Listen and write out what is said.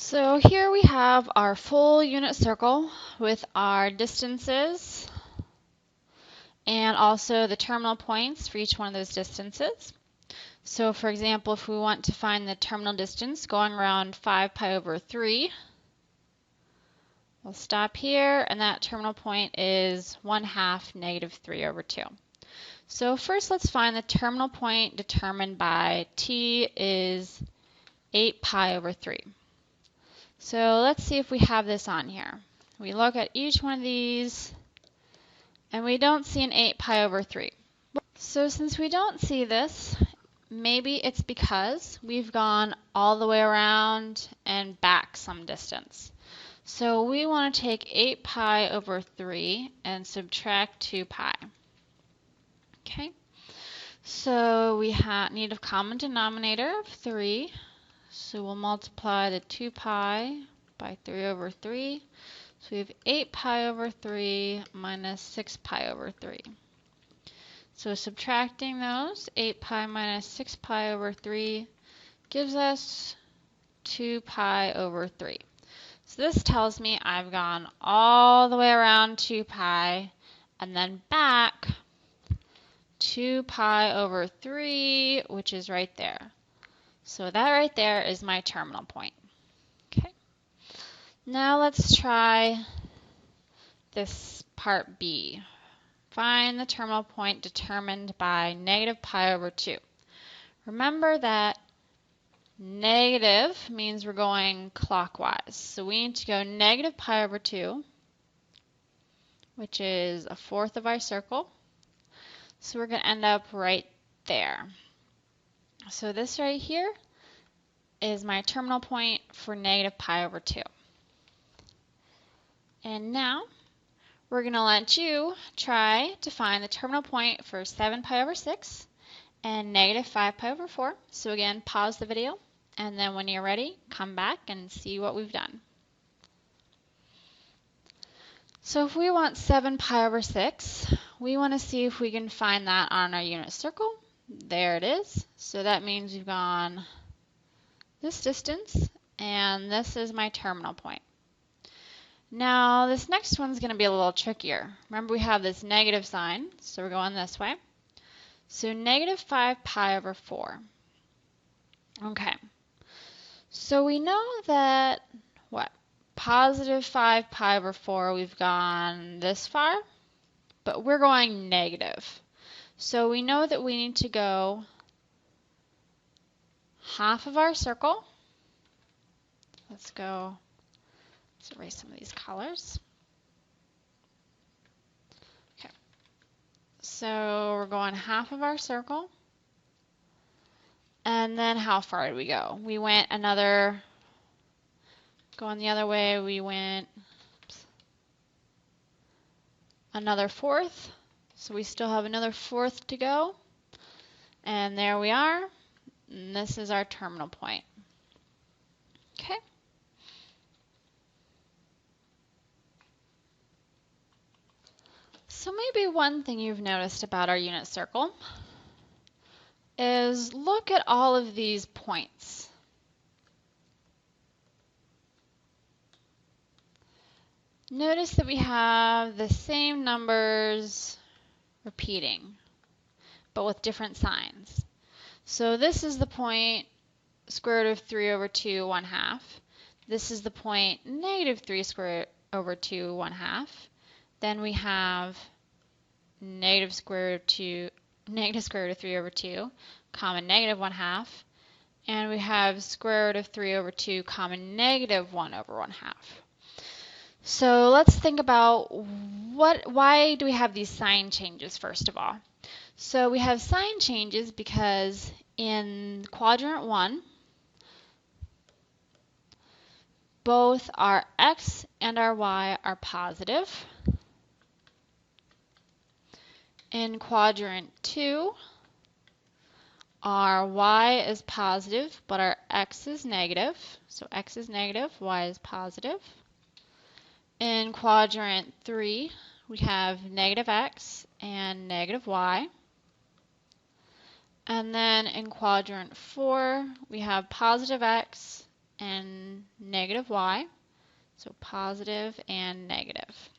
So here we have our full unit circle with our distances and also the terminal points for each one of those distances. So for example, if we want to find the terminal distance going around 5 pi over 3, we'll stop here, and that terminal point is 1/2 negative 3 over 2. So first let's find the terminal point determined by t is 8 pi over 3. So let's see if we have this on here. We look at each one of these and we don't see an 8 pi over 3. So since we don't see this, maybe it's because we've gone all the way around and back some distance. So we want to take 8 pi over 3 and subtract 2 pi. Okay, so we need a common denominator of 3. So we'll multiply the 2 pi by 3 over 3. So we have 8 pi over 3 minus 6 pi over 3. So subtracting those, 8 pi minus 6 pi over 3 gives us 2 pi over 3. So this tells me I've gone all the way around 2 pi and then back 2 pi over 3, which is right there. So that right there is my terminal point. Okay. Now let's try this part B. Find the terminal point determined by negative pi over 2. Remember that negative means we're going clockwise. So we need to go negative pi over 2, which is 1/4 of our circle. So we're going to end up right there. So this right here is my terminal point for negative pi over 2. And now we're going to let you try to find the terminal point for 7 pi over 6 and negative 5 pi over 4. So again, pause the video, and then when you're ready, come back and see what we've done. So if we want 7 pi over 6, we want to see if we can find that on our unit circle. There it is. So that means we've gone this distance, and this is my terminal point. Now this next one's going to be a little trickier. Remember, we have this negative sign, so we're going this way. So negative 5 pi over 4. Okay, so we know that, positive 5 pi over 4, we've gone this far, but we're going negative. So we know that we need to go half of our circle. Let's erase some of these colors. Okay, so we're going half of our circle. And then how far did we go? We went going the other way, we went another 1/4. So we still have another 1/4 to go. And there we are. And this is our terminal point. Okay. So maybe one thing you've noticed about our unit circle is look at all of these points. Notice that we have the same numbers repeating, but with different signs. So this is the point square root of 3 over 2, 1/2. This is the point negative 3 square over 2, 1/2. Then we have negative square root of 3 over 2, common negative 1/2. And we have square root of 3 over 2, common negative 1 over 1/2. So let's think about why do we have these sign changes first of all. So we have sign changes because in quadrant 1, both our x and our y are positive. In quadrant 2, our y is positive, but our x is negative. So x is negative, y is positive. In quadrant 3, we have negative x and negative y. And then in quadrant 4, we have positive x and negative y. So positive and negative.